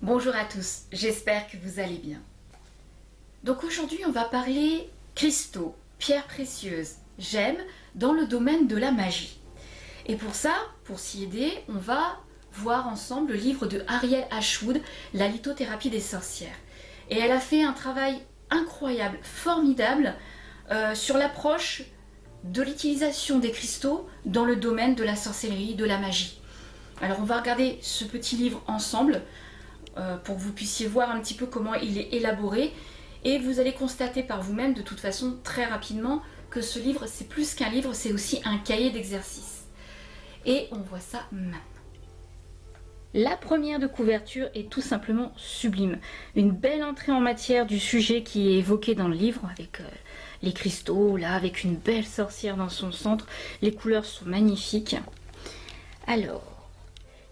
Bonjour à tous, j'espère que vous allez bien. Donc aujourd'hui on va parler cristaux, pierres précieuses, gemmes dans le domaine de la magie. Et pour ça, pour s'y aider, on va voir ensemble le livre de Ariel Ashwood, La lithothérapie des sorcières. Et elle a fait un travail incroyable, formidable, sur l'approche de l'utilisation des cristaux dans le domaine de la sorcellerie, de la magie. Alors on va regarder ce petit livre ensemble pour que vous puissiez voir un petit peu comment il est élaboré, et vous allez constater par vous-même de toute façon très rapidement que ce livre c'est plus qu'un livre, c'est aussi un cahier d'exercices. Et on voit ça maintenant. La première de couverture est tout simplement sublime. Une belle entrée en matière du sujet qui est évoqué dans le livre avec les cristaux, là, avec une belle sorcière dans son centre. Les couleurs sont magnifiques. Alors,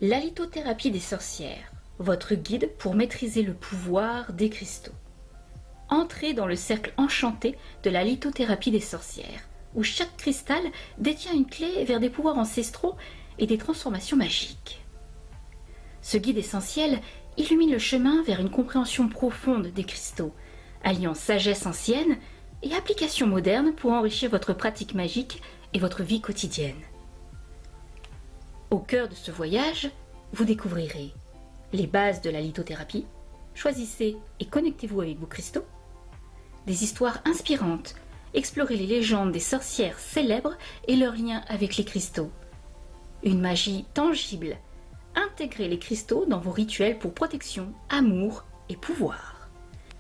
la lithothérapie des sorcières, votre guide pour maîtriser le pouvoir des cristaux. Entrez dans le cercle enchanté de la lithothérapie des sorcières, où chaque cristal détient une clé vers des pouvoirs ancestraux et des transformations magiques. Ce guide essentiel illumine le chemin vers une compréhension profonde des cristaux, alliant sagesse ancienne et application moderne pour enrichir votre pratique magique et votre vie quotidienne. Au cœur de ce voyage, vous découvrirez les bases de la lithothérapie, choisissez et connectez-vous avec vos cristaux, des histoires inspirantes, explorez les légendes des sorcières célèbres et leurs liens avec les cristaux, une magie tangible, intégrez les cristaux dans vos rituels pour protection, amour et pouvoir.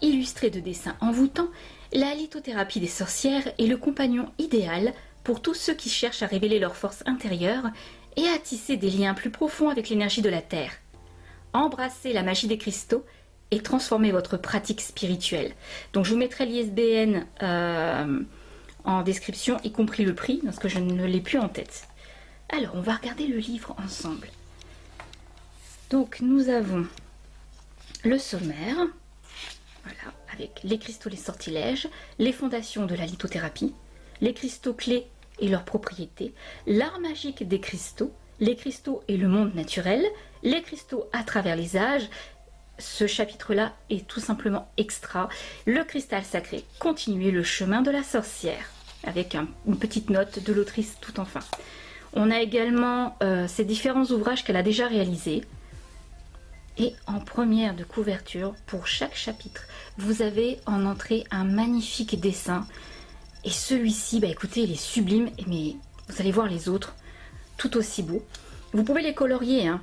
Illustré de dessins envoûtants, la lithothérapie des sorcières est le compagnon idéal pour tous ceux qui cherchent à révéler leur force intérieure et à tisser des liens plus profonds avec l'énergie de la Terre. Embrassez la magie des cristaux et transformez votre pratique spirituelle. Donc je vous mettrai l'ISBN en description, y compris le prix, parce que je ne l'ai plus en tête. Alors, on va regarder le livre ensemble. Donc nous avons le sommaire, voilà, avec les cristaux, les sortilèges, les fondations de la lithothérapie, les cristaux clés et leurs propriétés, l'art magique des cristaux, les cristaux et le monde naturel, les cristaux à travers les âges. Ce chapitre-là est tout simplement extra. Le cristal sacré, continuez le chemin de la sorcière, avec une petite note de l'autrice tout en fin. On a également ces différents ouvrages qu'elle a déjà réalisés. Et en première de couverture, pour chaque chapitre, vous avez en entrée un magnifique dessin. Et celui-ci, bah écoutez, il est sublime, mais vous allez voir les autres, tout aussi beaux. Vous pouvez les colorier, hein.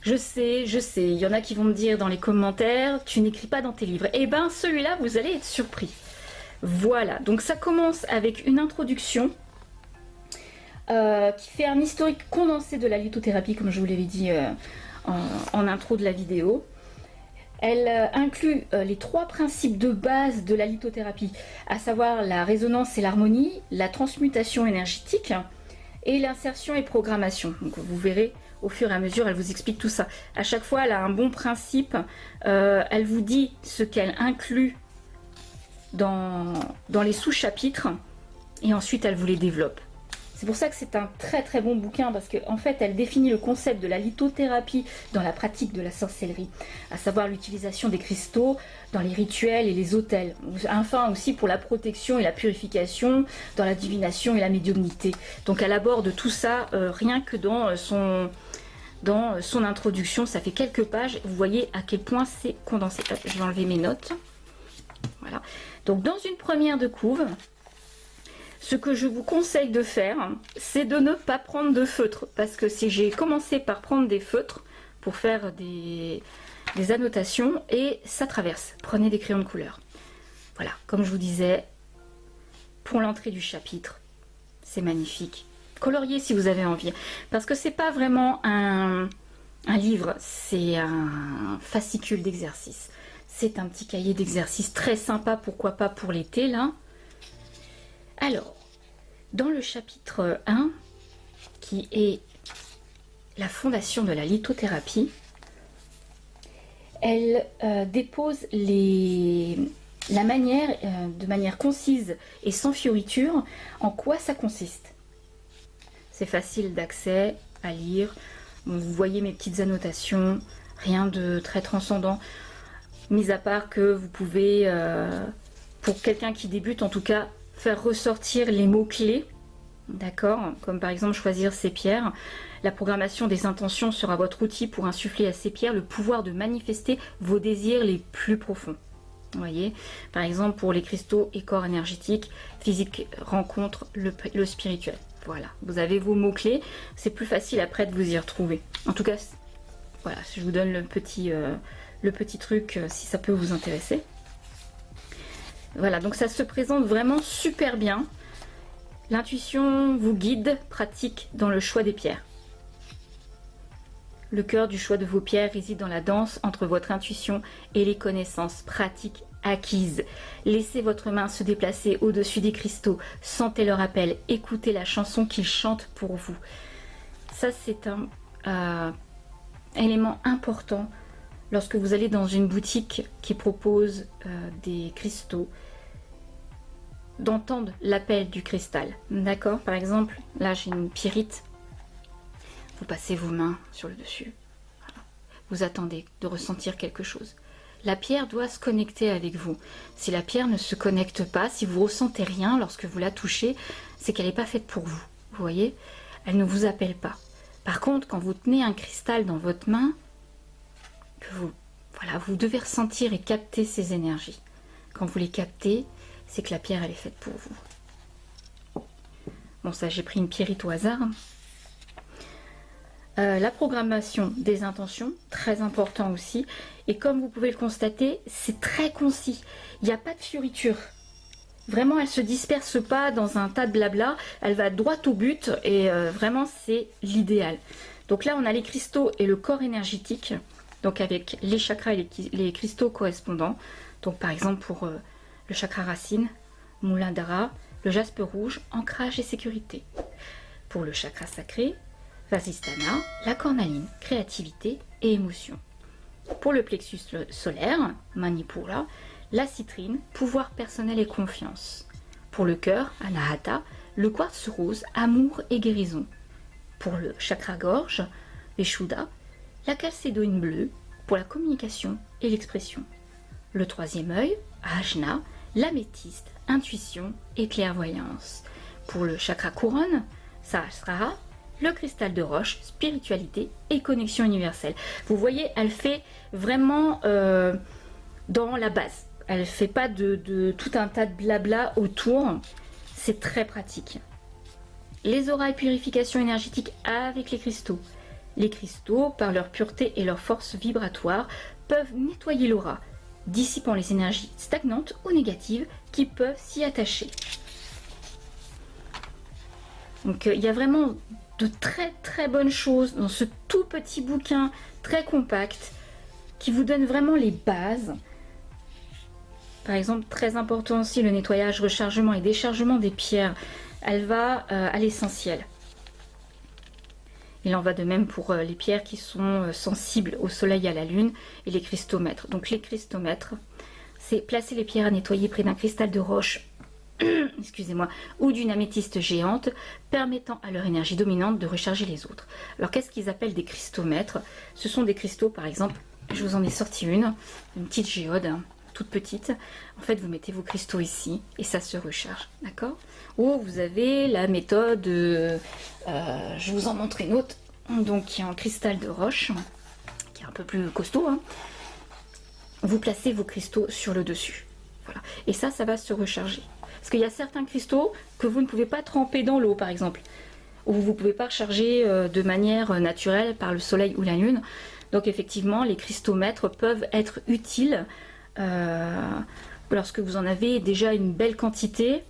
Je sais, il y en a qui vont me dire dans les commentaires, tu n'écris pas dans tes livres. Eh ben, celui-là, vous allez être surpris. Voilà, donc ça commence avec une introduction qui fait un historique condensé de la lithothérapie, comme je vous l'avais dit en intro de la vidéo. Elle inclut les 3 principes de base de la lithothérapie, à savoir la résonance et l'harmonie, la transmutation énergétique et l'insertion et programmation. Donc vous verrez au fur et à mesure, elle vous explique tout ça. À chaque fois, elle a un bon principe. Elle vous dit ce qu'elle inclut dans les sous-chapitres et ensuite elle vous les développe. C'est pour ça que c'est un très très bon bouquin, parce qu'en fait elle définit le concept de la lithothérapie dans la pratique de la sorcellerie, à savoir l'utilisation des cristaux dans les rituels et les autels, enfin aussi pour la protection et la purification, dans la divination et la médiumnité. Donc elle aborde tout ça rien que dans son introduction, ça fait quelques pages, vous voyez à quel point c'est condensé. Hop, je vais enlever mes notes. Voilà. Donc dans une première de couve, ce que je vous conseille de faire, c'est de ne pas prendre de feutre, parce que si j'ai commencé par prendre des feutres pour faire des annotations, et ça traverse. Prenez des crayons de couleur. Voilà, comme je vous disais, pour l'entrée du chapitre, c'est magnifique. Coloriez si vous avez envie, parce que c'est pas vraiment un livre, c'est un fascicule d'exercice. C'est un petit cahier d'exercice très sympa, pourquoi pas pour l'été là. Alors, dans le chapitre 1, qui est la fondation de la lithothérapie, elle dépose la manière, de manière concise et sans fioriture, en quoi ça consiste. C'est facile d'accès, à lire. Bon, vous voyez mes petites annotations. rien de très transcendant, mis à part que vous pouvez, pour quelqu'un qui débute en tout cas, faire ressortir les mots-clés, d'accord, comme par exemple choisir ces pierres. La programmation des intentions sera votre outil pour insuffler à ces pierres le pouvoir de manifester vos désirs les plus profonds. Vous voyez, par exemple pour les cristaux et corps énergétiques, physique rencontre le spirituel. Voilà, vous avez vos mots-clés, c'est plus facile après de vous y retrouver. En tout cas, voilà, je vous donne le petit truc si ça peut vous intéresser. Voilà, donc ça se présente vraiment super bien. L'intuition vous guide, pratique dans le choix des pierres. Le cœur du choix de vos pierres réside dans la danse entre votre intuition et les connaissances pratiques acquises. Laissez votre main se déplacer au-dessus des cristaux, sentez leur appel, écoutez la chanson qu'ils chantent pour vous. Ça, c'est un élément important lorsque vous allez dans une boutique qui propose des cristaux, d'entendre l'appel du cristal. D'accord? Par exemple, là j'ai une pyrite. Vous passez vos mains sur le dessus. Voilà. Vous attendez de ressentir quelque chose. La pierre doit se connecter avec vous. Si la pierre ne se connecte pas, si vous ressentez rien lorsque vous la touchez, c'est qu'elle n'est pas faite pour vous. Vous voyez? Elle ne vous appelle pas. Par contre, quand vous tenez un cristal dans votre main, que vous devez ressentir et capter ces énergies. Quand vous les captez, c'est que la pierre elle est faite pour vous. Bon, ça j'ai pris une pyrite au hasard. La programmation des intentions, très important aussi. Et comme vous pouvez le constater, c'est très concis. Il n'y a pas de fioriture. Vraiment, elle ne se disperse pas dans un tas de blabla. Elle va droit au but et vraiment, c'est l'idéal. Donc là, on a les cristaux et le corps énergétique. Donc avec les chakras et les cristaux correspondants. Donc par exemple pour le chakra racine, Muladhara, le jaspe rouge, ancrage et sécurité. Pour le chakra sacré, Vasisthana, la cornaline, créativité et émotion. Pour le plexus solaire, Manipura, la citrine, pouvoir personnel et confiance. Pour le cœur, Anahata, le quartz rose, amour et guérison. Pour le chakra gorge, Vishuddha, la calcédoine bleue, pour la communication et l'expression. Le troisième œil, Ajna, l'améthyste, intuition et clairvoyance. Pour le chakra couronne, Sahasrara, le cristal de roche, spiritualité et connexion universelle. Vous voyez, elle fait vraiment dans la base. Elle ne fait pas de tout un tas de blabla autour. C'est très pratique. Les auras et purification énergétique avec les cristaux. Les cristaux, par leur pureté et leur force vibratoire, peuvent nettoyer l'aura, dissipant les énergies stagnantes ou négatives qui peuvent s'y attacher. Donc il y a vraiment de très très bonnes choses dans ce tout petit bouquin très compact qui vous donne vraiment les bases. Par exemple, très important aussi le nettoyage, rechargement et déchargement des pierres. Elle va à l'essentiel. Il en va de même pour les pierres qui sont sensibles au soleil et à la lune et les cristomètres. Donc les cristomètres, c'est placer les pierres à nettoyer près d'un cristal de roche excusez-moi, ou d'une améthyste géante, permettant à leur énergie dominante de recharger les autres. Alors qu'est-ce qu'ils appellent des cristomètres? Ce sont des cristaux, par exemple, je vous en ai sorti une petite géode, hein, toute petite. En fait, vous mettez vos cristaux ici et ça se recharge, d'accord? Ou vous avez la méthode, je vous en montre une autre, donc qui est en cristal de roche, qui est un peu plus costaud, hein. Vous placez vos cristaux sur le dessus, voilà. Et ça va se recharger. Parce qu'il y a certains cristaux que vous ne pouvez pas tremper dans l'eau, par exemple, ou vous ne pouvez pas recharger de manière naturelle par le soleil ou la lune. Donc effectivement, les cristomètres peuvent être utiles lorsque vous en avez déjà une belle quantité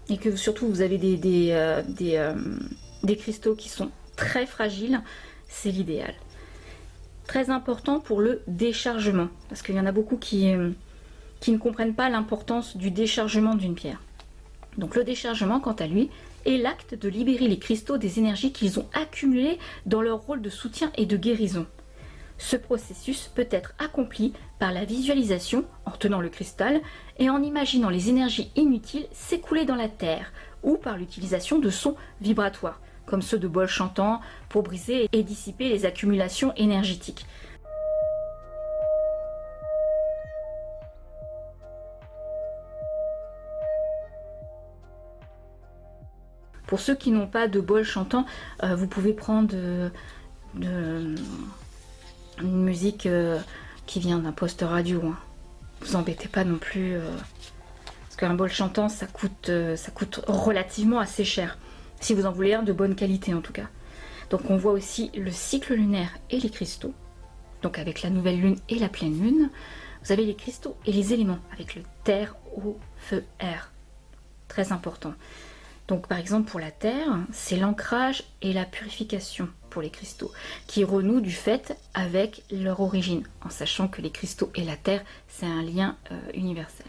et que surtout vous avez des cristaux qui sont très fragiles, c'est l'idéal. Très important pour le déchargement, parce qu'il y en a beaucoup qui ne comprennent pas l'importance du déchargement d'une pierre. Donc le déchargement, quant à lui, est l'acte de libérer les cristaux des énergies qu'ils ont accumulées dans leur rôle de soutien et de guérison. Ce processus peut être accompli par la visualisation, en tenant le cristal, et en imaginant les énergies inutiles s'écouler dans la terre, ou par l'utilisation de sons vibratoires, comme ceux de bols chantants, pour briser et dissiper les accumulations énergétiques. Pour ceux qui n'ont pas de bol chantant, vous pouvez prendre une musique qui vient d'un poste radio. Hein. Vous embêtez pas non plus. Parce qu'un bol chantant, ça coûte relativement assez cher. Si vous en voulez un de bonne qualité en tout cas. Donc on voit aussi le cycle lunaire et les cristaux. Donc avec la nouvelle lune et la pleine lune, vous avez les cristaux et les éléments avec le terre, eau, feu, air. Très important. Donc par exemple pour la terre, c'est l'ancrage et la purification pour les cristaux, qui renouent du fait avec leur origine, en sachant que les cristaux et la terre, c'est un lien universel.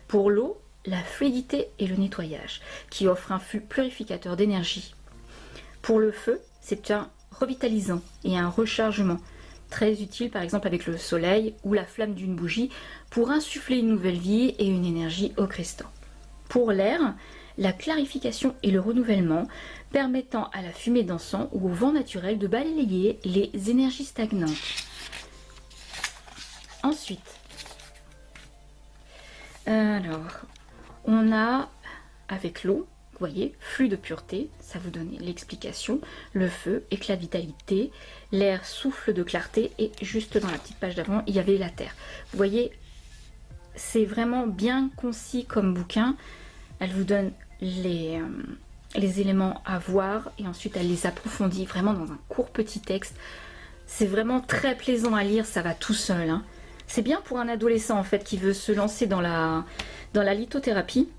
Pour l'eau, la fluidité et le nettoyage, qui offre un flux purificateur d'énergie. Pour le feu, c'est un revitalisant et un rechargement, très utile par exemple avec le soleil ou la flamme d'une bougie, pour insuffler une nouvelle vie et une énergie aux cristaux. Pour l'air, la clarification et le renouvellement, permettant à la fumée d'encens ou au vent naturel de balayer les énergies stagnantes. Ensuite, alors, on a avec l'eau, vous voyez, flux de pureté, ça vous donne l'explication, le feu, éclat de vitalité, l'air, souffle de clarté, et juste dans la petite page d'avant, il y avait la terre. Vous voyez, c'est vraiment bien concis comme bouquin, elle vous donne les éléments à voir et ensuite elle les approfondit vraiment dans un court petit texte. C'est vraiment très plaisant à lire, ça va tout seul. Hein. C'est bien pour un adolescent en fait qui veut se lancer dans la lithothérapie.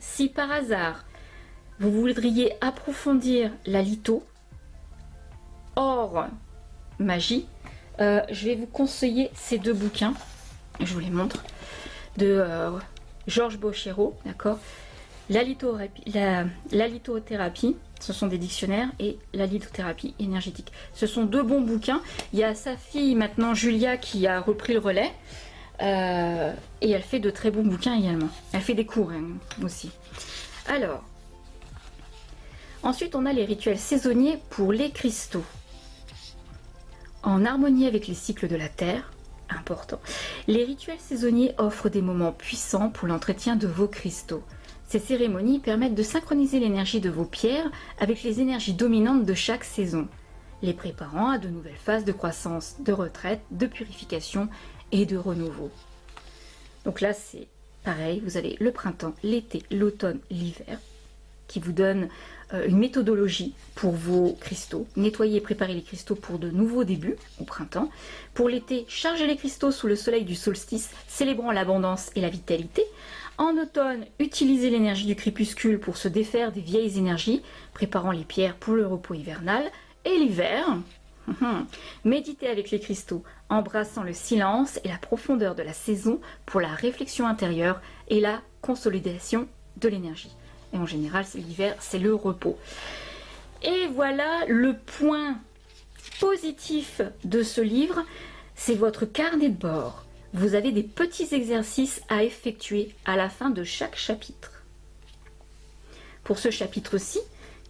Si par hasard vous voudriez approfondir la litho hors magie, je vais vous conseiller ces deux bouquins, je vous les montre, de Georges Bochero, d'accord. La lithothérapie, ce sont des dictionnaires, et la lithothérapie énergétique. Ce sont deux bons bouquins. Il y a sa fille maintenant, Julia, qui a repris le relais. Et elle fait de très bons bouquins également. Elle fait des cours aussi. Alors, ensuite on a les rituels saisonniers pour les cristaux. En harmonie avec les cycles de la Terre, important, les rituels saisonniers offrent des moments puissants pour l'entretien de vos cristaux. Ces cérémonies permettent de synchroniser l'énergie de vos pierres avec les énergies dominantes de chaque saison, les préparant à de nouvelles phases de croissance, de retraite, de purification et de renouveau. Donc là c'est pareil, vous avez le printemps, l'été, l'automne, l'hiver, qui vous donne une méthodologie pour vos cristaux. Nettoyer et préparer les cristaux pour de nouveaux débuts au printemps. Pour l'été, chargez les cristaux sous le soleil du solstice, célébrant l'abondance et la vitalité. En automne, utilisez l'énergie du crépuscule pour se défaire des vieilles énergies, préparant les pierres pour le repos hivernal. Et l'hiver, méditez avec les cristaux, embrassant le silence et la profondeur de la saison pour la réflexion intérieure et la consolidation de l'énergie. Et en général, l'hiver, c'est le repos. Et voilà le point positif de ce livre, c'est votre carnet de bord. Vous avez des petits exercices à effectuer à la fin de chaque chapitre. Pour ce chapitre-ci,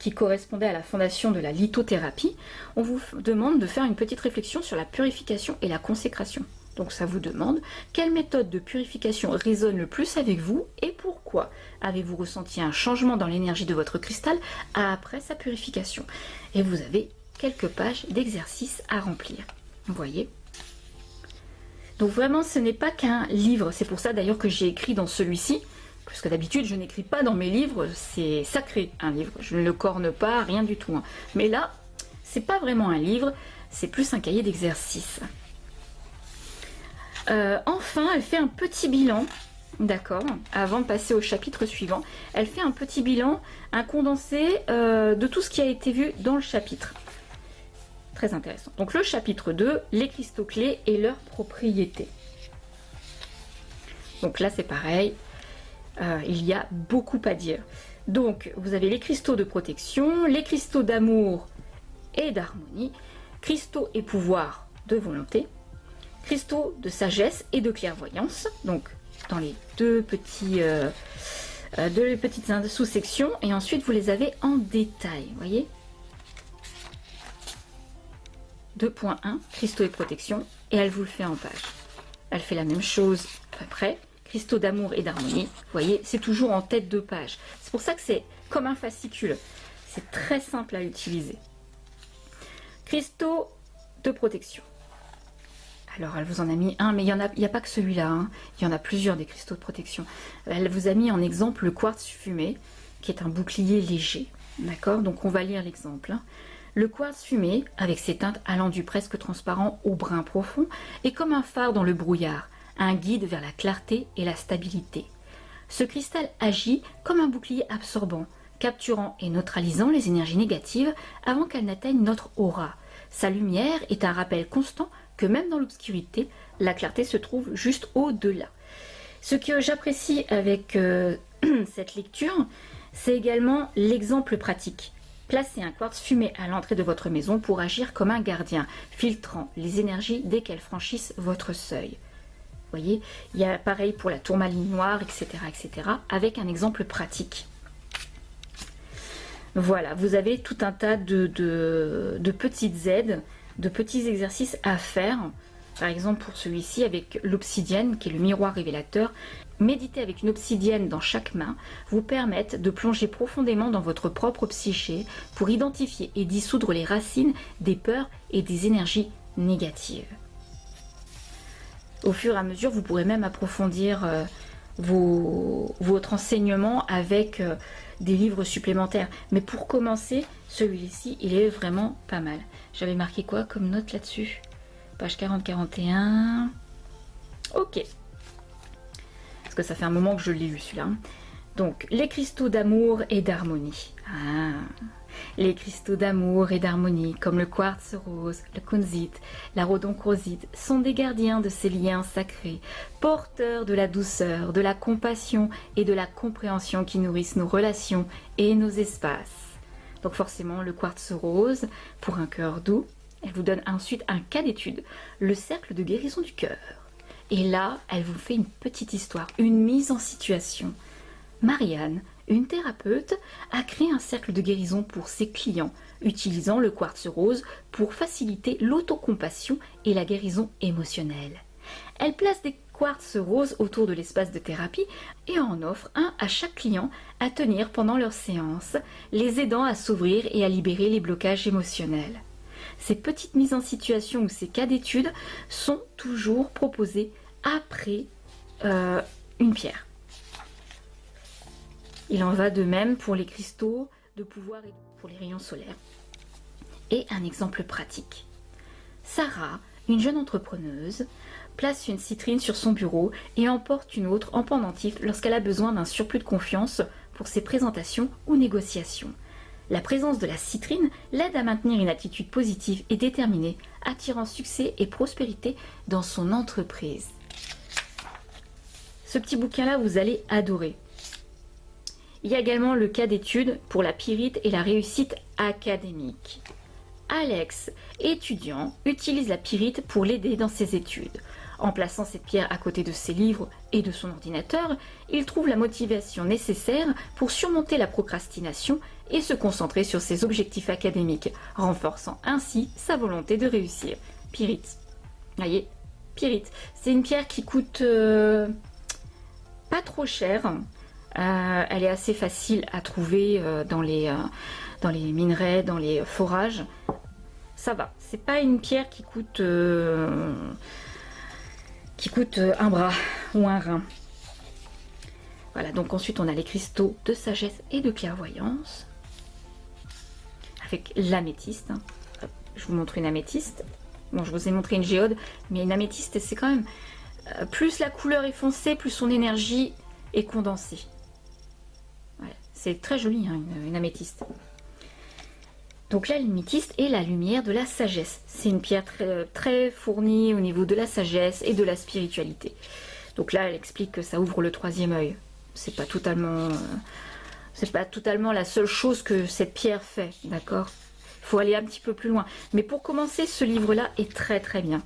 qui correspondait à la fondation de la lithothérapie, on vous demande de faire une petite réflexion sur la purification et la consécration. Donc ça vous demande quelle méthode de purification résonne le plus avec vous et pourquoi. Avez-vous ressenti un changement dans l'énergie de votre cristal après sa purification? Et vous avez quelques pages d'exercices à remplir. Vous voyez? Donc vraiment ce n'est pas qu'un livre, c'est pour ça d'ailleurs que j'ai écrit dans celui-ci, parce que d'habitude je n'écris pas dans mes livres, c'est sacré un livre, je ne le corne pas, rien du tout. Hein. Mais là, c'est pas vraiment un livre, c'est plus un cahier d'exercice. Enfin, elle fait un petit bilan, d'accord, avant de passer au chapitre suivant. Elle fait un petit bilan, un condensé de tout ce qui a été vu dans le chapitre. Très intéressant. Donc le chapitre 2, les cristaux clés et leurs propriétés. Donc là c'est pareil, il y a beaucoup à dire. Donc vous avez les cristaux de protection, les cristaux d'amour et d'harmonie, cristaux et pouvoir de volonté, cristaux de sagesse et de clairvoyance, donc dans les deux petites sous-sections, et ensuite vous les avez en détail, vous voyez. 2.1, cristaux et protection, et elle vous le fait en page. Elle fait la même chose à peu près, cristaux d'amour et d'harmonie. Vous voyez, c'est toujours en tête de page. C'est pour ça que c'est comme un fascicule. C'est très simple à utiliser. Cristaux de protection. Alors, elle vous en a mis un, mais il n'y a pas que celui-là. Hein. Il y en a plusieurs des cristaux de protection. Elle vous a mis en exemple le quartz fumé, qui est un bouclier léger. D'accord? Donc, on va lire l'exemple. Hein. Le quartz fumé, avec ses teintes allant du presque transparent au brun profond, est comme un phare dans le brouillard, un guide vers la clarté et la stabilité. Ce cristal agit comme un bouclier absorbant, capturant et neutralisant les énergies négatives avant qu'elles n'atteignent notre aura. Sa lumière est un rappel constant que même dans l'obscurité, la clarté se trouve juste au-delà. Ce que j'apprécie avec cette lecture, c'est également l'exemple pratique. Placez un quartz fumé à l'entrée de votre maison pour agir comme un gardien, filtrant les énergies dès qu'elles franchissent votre seuil. Vous voyez, il y a pareil pour la tourmaline noire, etc., avec un exemple pratique. Voilà, vous avez tout un tas de petites aides, de petits exercices à faire. Par exemple, pour celui-ci, avec l'obsidienne, qui est le miroir révélateur, méditer avec une obsidienne dans chaque main vous permettent de plonger profondément dans votre propre psyché pour identifier et dissoudre les racines des peurs et des énergies négatives. Au fur et à mesure, vous pourrez même approfondir votre enseignement avec des livres supplémentaires. Mais pour commencer, celui-ci, il est vraiment pas mal. J'avais marqué quoi comme note là-dessus? Page 40-41. Ok. Parce que ça fait un moment que je l'ai lu celui-là. Donc, les cristaux d'amour et d'harmonie. Ah, les cristaux d'amour et d'harmonie, comme le quartz rose, le kunzite, la rhodonchrosite, sont des gardiens de ces liens sacrés, porteurs de la douceur, de la compassion et de la compréhension qui nourrissent nos relations et nos espaces. Donc forcément, le quartz rose, pour un cœur doux, elle vous donne ensuite un cas d'étude, le cercle de guérison du cœur. Et là, elle vous fait une petite histoire, une mise en situation. Marianne, une thérapeute, a créé un cercle de guérison pour ses clients, utilisant le quartz rose pour faciliter l'autocompassion et la guérison émotionnelle. Elle place des quartz roses autour de l'espace de thérapie et en offre un à chaque client à tenir pendant leur séance, les aidant à s'ouvrir et à libérer les blocages émotionnels. Ces petites mises en situation ou ces cas d'études sont toujours proposés après une pierre. Il en va de même pour les cristaux de pouvoir et pour les rayons solaires. Et un exemple pratique. Sarah, une jeune entrepreneuse, place une citrine sur son bureau et emporte une autre en pendentif lorsqu'elle a besoin d'un surplus de confiance pour ses présentations ou négociations. La présence de la citrine l'aide à maintenir une attitude positive et déterminée, attirant succès et prospérité dans son entreprise. Ce petit bouquin-là, vous allez adorer. Il y a également le cas d'étude pour la pyrite et la réussite académique. Alex, étudiant, utilise la pyrite pour l'aider dans ses études. En plaçant cette pierre à côté de ses livres et de son ordinateur, il trouve la motivation nécessaire pour surmonter la procrastination et se concentrer sur ses objectifs académiques, renforçant ainsi sa volonté de réussir. Pyrite. Voyez, pyrite. C'est une pierre qui coûte pas trop cher. Elle est assez facile à trouver dans les minerais, dans les forages. Ça va. C'est pas une pierre qui coûte un bras ou un rein. Voilà, donc ensuite on a les cristaux de sagesse et de clairvoyance avec l'améthyste. Je vous montre une améthyste. Bon, je vous ai montré une géode, mais une améthyste, c'est quand même plus la couleur est foncée, plus son énergie est condensée. Voilà, c'est très joli, hein, une améthyste. Donc l'améthyste est la lumière de la sagesse. C'est une pierre très, très fournie au niveau de la sagesse et de la spiritualité. Donc là, elle explique que ça ouvre le troisième œil. C'est pas totalement la seule chose que cette pierre fait, d'accord? Il faut aller un petit peu plus loin. Mais pour commencer, ce livre-là est très très bien.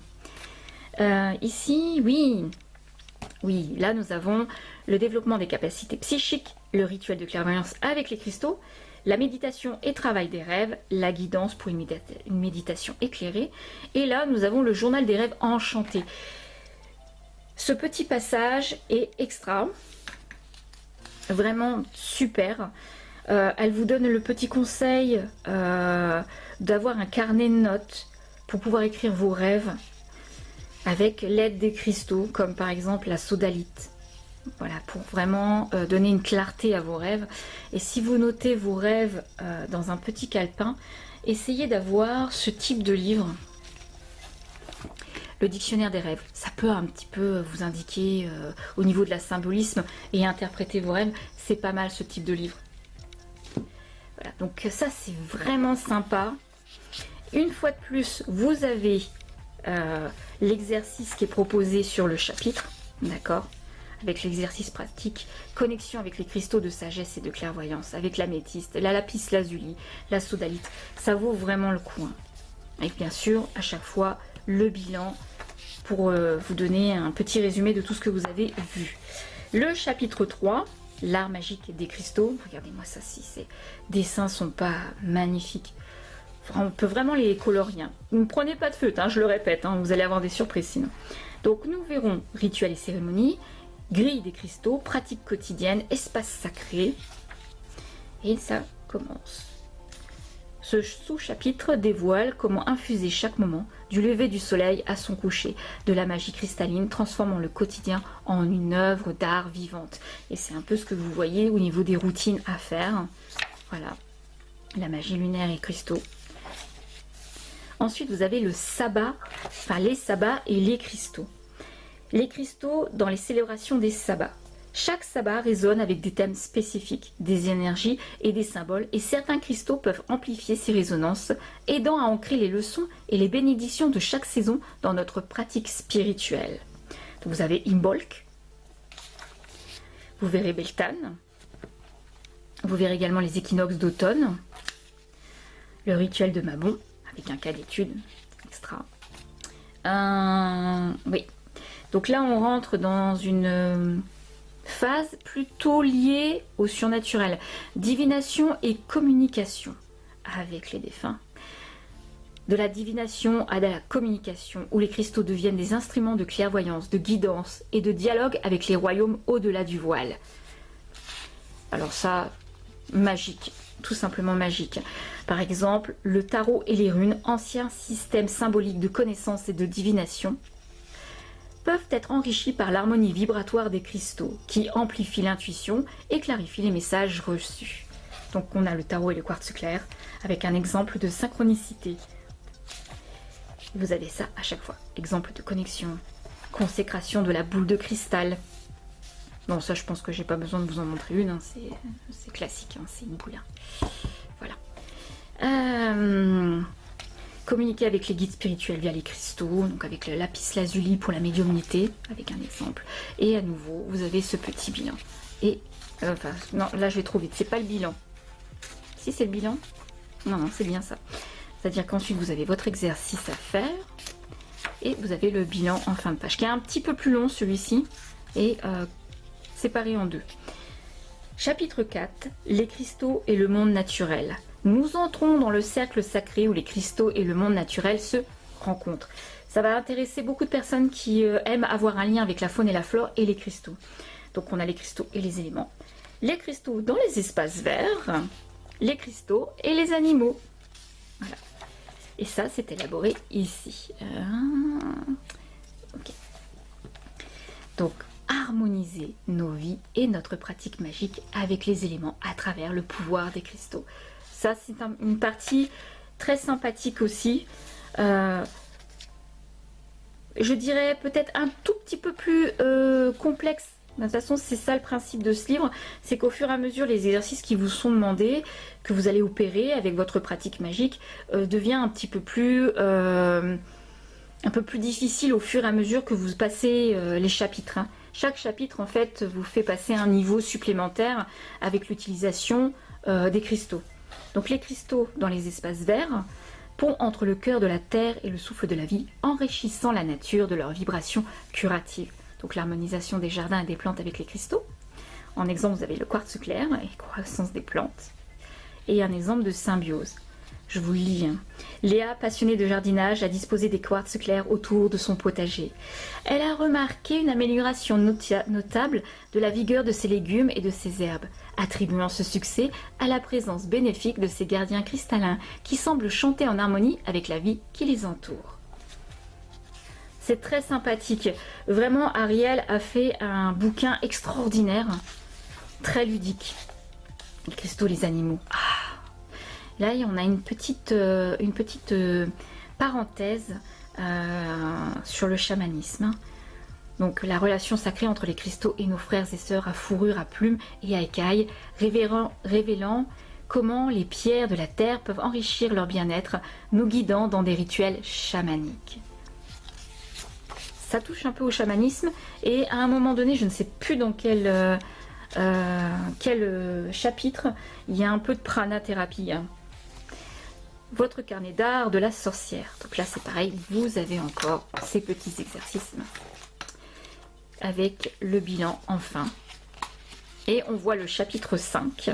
Ici, oui, là nous avons le développement des capacités psychiques, le rituel de clairvoyance avec les cristaux, la méditation et travail des rêves, la guidance pour une méditation éclairée. Et là, nous avons le journal des rêves enchantés. Ce petit passage est extra, vraiment super. Elle vous donne le petit conseil d'avoir un carnet de notes pour pouvoir écrire vos rêves avec l'aide des cristaux, comme par exemple la sodalite. Voilà, pour vraiment donner une clarté à vos rêves. Et si vous notez vos rêves dans un petit calepin, essayez d'avoir ce type de livre. Le dictionnaire des rêves, ça peut un petit peu vous indiquer au niveau de la symbolisme et interpréter vos rêves. C'est pas mal ce type de livre. Voilà, donc ça c'est vraiment sympa. Une fois de plus, vous avez l'exercice qui est proposé sur le chapitre, d'accord, avec l'exercice pratique, connexion avec les cristaux de sagesse et de clairvoyance, avec l'améthyste, la lapis lazuli, la sodalite. Ça vaut vraiment le coup. Hein. Et bien sûr, à chaque fois, le bilan pour vous donner un petit résumé de tout ce que vous avez vu. Le chapitre 3, l'art magique des cristaux. Regardez-moi ça, si ces dessins sont pas magnifiques. On peut vraiment les colorier. Ne prenez pas de feutre, hein, je le répète, hein, vous allez avoir des surprises sinon. Donc nous verrons rituels et cérémonies, grille des cristaux, pratiques quotidiennes, espace sacré. Et ça commence. Ce sous-chapitre dévoile comment infuser chaque moment, du lever du soleil à son coucher, de la magie cristalline, transformant le quotidien en une œuvre d'art vivante. Et c'est un peu ce que vous voyez au niveau des routines à faire. Voilà, la magie lunaire et cristaux. Ensuite, vous avez le sabbat, enfin les sabbats et les cristaux. Les cristaux dans les célébrations des sabbats. Chaque sabbat résonne avec des thèmes spécifiques, des énergies et des symboles, et certains cristaux peuvent amplifier ces résonances, aidant à ancrer les leçons et les bénédictions de chaque saison dans notre pratique spirituelle. Donc vous avez Imbolc, vous verrez Beltane, vous verrez également les équinoxes d'automne, le rituel de Mabon, avec un cas d'étude extra. Oui. Donc là, on rentre dans une phase plutôt liée au surnaturel. Divination et communication avec les défunts. De la divination à la communication, où les cristaux deviennent des instruments de clairvoyance, de guidance et de dialogue avec les royaumes au-delà du voile. Alors ça, magique. Tout simplement magique. Par exemple, le tarot et les runes, anciens systèmes symboliques de connaissance et de divination, peuvent être enrichis par l'harmonie vibratoire des cristaux, qui amplifie l'intuition et clarifie les messages reçus. Donc on a le tarot et le quartz clair, avec un exemple de synchronicité. Vous avez ça à chaque fois. Exemple de connexion, consécration de la boule de cristal. Bon, ça, je pense que j'ai pas besoin de vous en montrer une, hein. C'est classique, hein. C'est une boule. Hein. Voilà. Communiquer avec les guides spirituels via les cristaux, donc avec le lapis lazuli pour la médiumnité, avec un exemple. Et à nouveau, vous avez ce petit bilan. Et, enfin, non, là je vais trop vite, c'est pas le bilan. Si, c'est le bilan? Non, non, c'est bien ça. C'est-à-dire qu'ensuite, vous avez votre exercice à faire. Et vous avez le bilan en fin de page, qui est un petit peu plus long, celui-ci. Et séparé en deux. Chapitre 4, les cristaux et le monde naturel. Nous entrons dans le cercle sacré où les cristaux et le monde naturel se rencontrent. Ça va intéresser beaucoup de personnes qui aiment avoir un lien avec la faune et la flore et les cristaux. Donc on a les cristaux et les éléments. Les cristaux dans les espaces verts, les cristaux et les animaux. Voilà. Et ça, c'est élaboré ici. Ok. Donc, harmoniser nos vies et notre pratique magique avec les éléments à travers le pouvoir des cristaux. Ça, c'est une partie très sympathique aussi. Je dirais peut-être un tout petit peu plus complexe. De toute façon, c'est ça le principe de ce livre. C'est qu'au fur et à mesure, les exercices qui vous sont demandés, que vous allez opérer avec votre pratique magique, devient un petit peu plus... un peu plus difficile au fur et à mesure que vous passez les chapitres. Hein. Chaque chapitre, en fait, vous fait passer un niveau supplémentaire avec l'utilisation des cristaux. Donc les cristaux dans les espaces verts, pont entre le cœur de la terre et le souffle de la vie, enrichissant la nature de leurs vibrations curatives. Donc l'harmonisation des jardins et des plantes avec les cristaux. En exemple, vous avez le quartz clair et croissance des plantes. Et un exemple de symbiose. Je vous le lis. Hein. Léa, passionnée de jardinage, a disposé des quartz clairs autour de son potager. Elle a remarqué une amélioration notable de la vigueur de ses légumes et de ses herbes, attribuant ce succès à la présence bénéfique de ces gardiens cristallins qui semblent chanter en harmonie avec la vie qui les entoure. C'est très sympathique. Vraiment, Ariel a fait un bouquin extraordinaire, très ludique. Les cristaux, les animaux. Là, on a une petite parenthèse sur le chamanisme. Donc, la relation sacrée entre les cristaux et nos frères et sœurs à fourrure, à plumes et à écailles, révélant comment les pierres de la terre peuvent enrichir leur bien-être, nous guidant dans des rituels chamaniques. Ça touche un peu au chamanisme et à un moment donné, je ne sais plus dans quel chapitre, il y a un peu de prana-thérapie. Hein. Votre carnet d'art de la sorcière. Donc là, c'est pareil, vous avez encore ces petits exercices avec le bilan enfin. Et on voit le chapitre 5,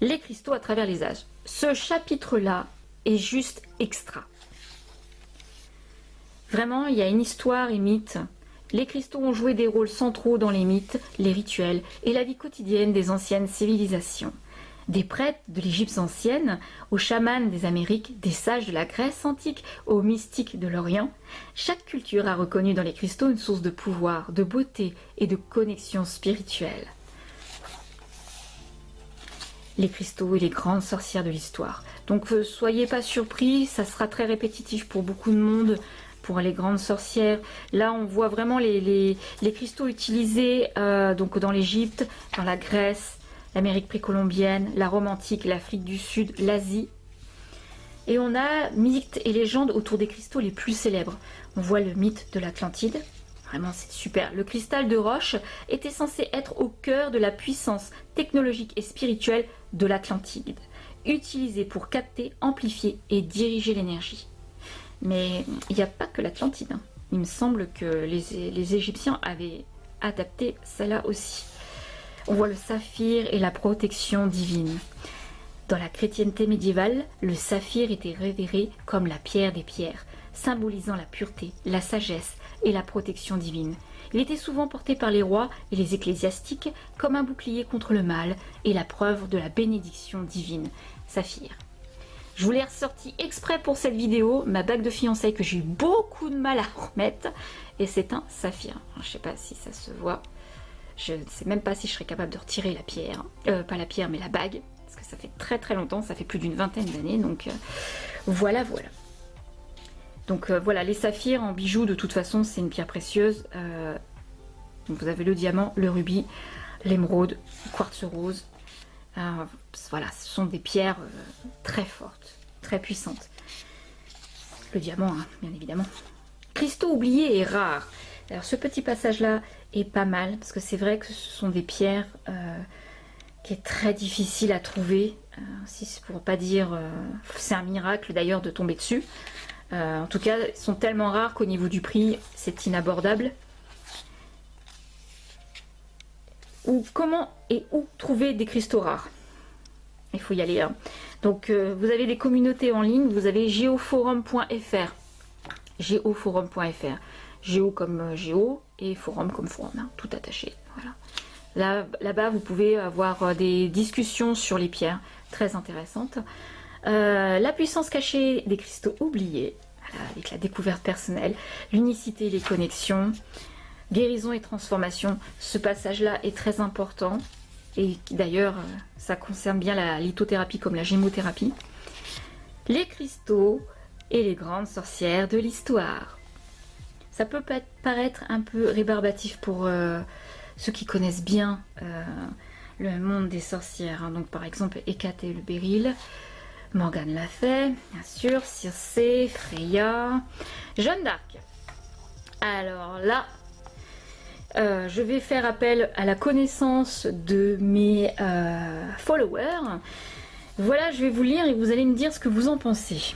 les cristaux à travers les âges. Ce chapitre-là est juste extra. Vraiment, il y a une histoire et mythe. Les cristaux ont joué des rôles centraux dans les mythes, les rituels et la vie quotidienne des anciennes civilisations. Des prêtres de l'Égypte ancienne, aux chamans des Amériques, des sages de la Grèce antique, aux mystiques de l'Orient, chaque culture a reconnu dans les cristaux une source de pouvoir, de beauté et de connexion spirituelle. Les cristaux et les grandes sorcières de l'histoire. Donc soyez pas surpris, ça sera très répétitif pour beaucoup de monde. Pour les grandes sorcières, là on voit vraiment les cristaux utilisés donc dans l'Égypte, dans la Grèce, l'Amérique précolombienne, la Rome antique, l'Afrique du Sud, l'Asie. Et on a mythes et légendes autour des cristaux les plus célèbres. On voit le mythe de l'Atlantide, vraiment c'est super. Le cristal de roche était censé être au cœur de la puissance technologique et spirituelle de l'Atlantide, utilisé pour capter, amplifier et diriger l'énergie. Mais il n'y a pas que l'Atlantide. Hein. Il me semble que les Égyptiens avaient adapté celle-là aussi. On voit le saphir et la protection divine. Dans la chrétienté médiévale, le saphir était révéré comme la pierre des pierres, symbolisant la pureté, la sagesse et la protection divine. Il était souvent porté par les rois et les ecclésiastiques comme un bouclier contre le mal et la preuve de la bénédiction divine. Saphir. Je vous l'ai ressorti exprès pour cette vidéo, ma bague de fiançailles que j'ai eu beaucoup de mal à remettre. Et c'est un saphir. Je ne sais pas si ça se voit. Je ne sais même pas si je serais capable de retirer la pierre. Pas la pierre, mais la bague. Parce que ça fait très très longtemps, ça fait plus d'une vingtaine d'années. Donc voilà. Donc voilà, les saphirs en bijoux, de toute façon, c'est une pierre précieuse. Donc vous avez le diamant, le rubis, l'émeraude, le quartz rose. Voilà, ce sont des pierres très fortes, très puissantes. Le diamant, hein, bien évidemment. Cristaux oubliés et rares. Alors ce petit passage-là est pas mal, parce que c'est vrai que ce sont des pierres qui est très difficile à trouver. Si c'est pour pas dire... c'est un miracle d'ailleurs de tomber dessus. En tout cas, ils sont tellement rares qu'au niveau du prix, c'est inabordable. Comment et où trouver des cristaux rares? Il faut y aller. Hein. Donc, vous avez des communautés en ligne. Vous avez geoforum.fr. Geoforum.fr. Géo comme géo et forum comme forum. Hein, tout attaché. Voilà. Là-bas, vous pouvez avoir des discussions sur les pierres très intéressantes. La puissance cachée des cristaux oubliés. Voilà, avec la découverte personnelle. L'unicité et les connexions. Guérison et transformation, ce passage-là est très important et d'ailleurs ça concerne bien la lithothérapie comme la gémothérapie. Les cristaux et les grandes sorcières de l'histoire. Ça peut paraître un peu rébarbatif pour ceux qui connaissent bien le monde des sorcières. Hein. Donc par exemple Hécate le Béryl, Morgane la Fée, bien sûr, Circé, Freya, Jeanne d'Arc. Alors là, je vais faire appel à la connaissance de mes followers. Voilà, je vais vous lire et vous allez me dire ce que vous en pensez.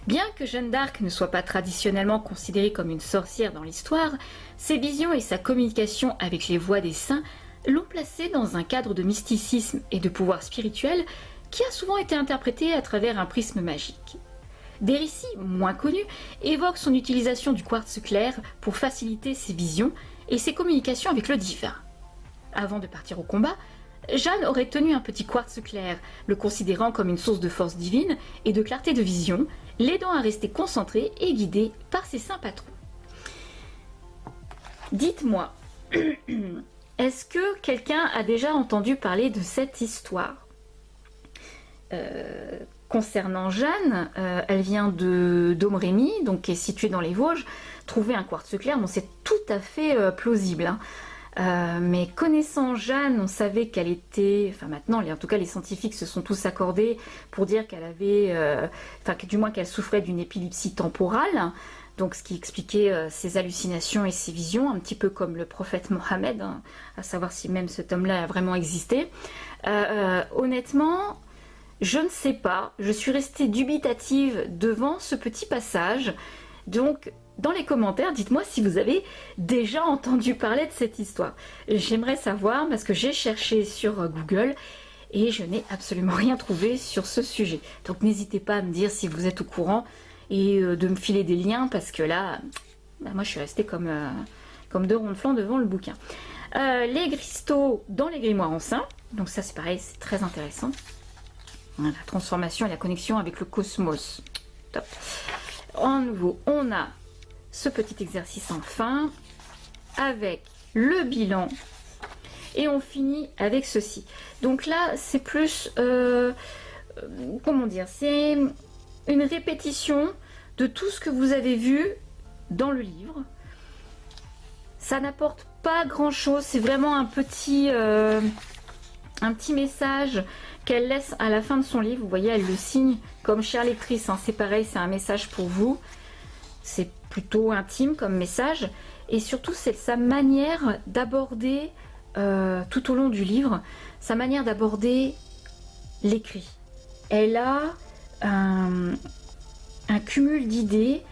Bien que Jeanne d'Arc ne soit pas traditionnellement considérée comme une sorcière dans l'histoire, ses visions et sa communication avec les voix des saints l'ont placée dans un cadre de mysticisme et de pouvoir spirituel qui a souvent été interprété à travers un prisme magique. Des récits moins connus évoquent son utilisation du quartz clair pour faciliter ses visions et ses communications avec le divin. Avant de partir au combat, Jeanne aurait tenu un petit quartz clair, le considérant comme une source de force divine et de clarté de vision, l'aidant à rester concentrée et guidée par ses saints patrons. Dites-moi, est-ce que quelqu'un a déjà entendu parler de cette histoire ? Concernant Jeanne, elle vient de Domrémy, donc qui est située dans les Vosges. Trouver un quartz clair, bon, c'est tout à fait plausible, hein. Mais connaissant Jeanne, on savait qu'elle était, enfin maintenant, en tout cas les scientifiques se sont tous accordés pour dire qu'elle avait, du moins qu'elle souffrait d'une épilepsie temporale, donc ce qui expliquait ses hallucinations et ses visions, un petit peu comme le prophète Mohammed, hein, à savoir si même cet homme-là a vraiment existé. Honnêtement, je ne sais pas, je suis restée dubitative devant ce petit passage, donc dans les commentaires, dites-moi si vous avez déjà entendu parler de cette histoire. J'aimerais savoir parce que j'ai cherché sur Google et je n'ai absolument rien trouvé sur ce sujet. Donc n'hésitez pas à me dire si vous êtes au courant et de me filer des liens parce que là, moi je suis restée comme deux ronds de flanc devant le bouquin. Les cristaux dans les grimoires anciens, donc ça c'est pareil, c'est très intéressant. La transformation et la connexion avec le cosmos. Top. En nouveau, on a ce petit exercice en fin avec le bilan et on finit avec ceci. Donc là c'est plus comment dire, c'est une répétition de tout ce que vous avez vu dans le livre. Ça n'apporte pas grand chose, c'est vraiment un petit message qu'elle laisse à la fin de son livre. Vous voyez, elle le signe comme chère lectrice, hein. C'est pareil, c'est un message pour vous. C'est plutôt intime comme message et surtout c'est sa manière d'aborder tout au long du livre, sa manière d'aborder l'écrit. Elle a un cumul d'idées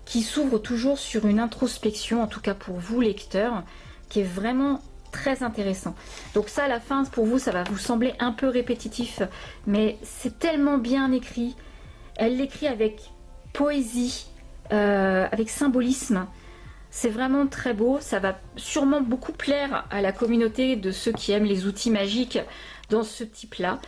qui s'ouvre toujours sur une introspection, en tout cas pour vous lecteurs, qui est vraiment très intéressant. Donc ça à la fin pour vous ça va vous sembler un peu répétitif mais c'est tellement bien écrit, elle l'écrit avec poésie, avec symbolisme, c'est vraiment très beau, ça va sûrement beaucoup plaire à la communauté de ceux qui aiment les outils magiques dans ce type là.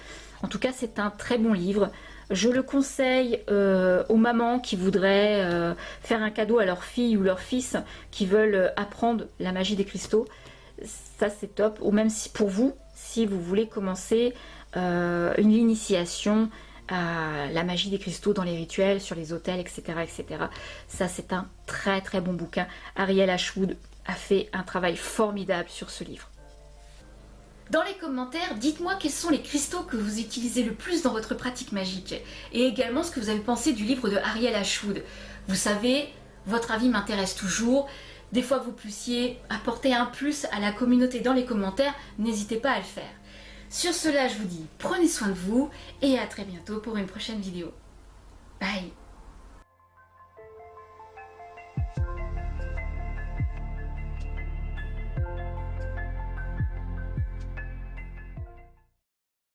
En tout cas c'est un très bon livre, je le conseille aux mamans qui voudraient faire un cadeau à leur fille ou leur fils qui veulent apprendre la magie des cristaux. Ça c'est top, ou même si pour vous, si vous voulez commencer une initiation à la magie des cristaux dans les rituels, sur les autels, etc. etc. Ça c'est un très très bon bouquin. Ariel Ashwood a fait un travail formidable sur ce livre. Dans les commentaires, dites-moi quels sont les cristaux que vous utilisez le plus dans votre pratique magique et également ce que vous avez pensé du livre de Ariel Ashwood. Vous savez, votre avis m'intéresse toujours. Des fois vous puissiez apporter un plus à la communauté dans les commentaires, n'hésitez pas à le faire. Sur cela, je vous dis prenez soin de vous et à très bientôt pour une prochaine vidéo. Bye.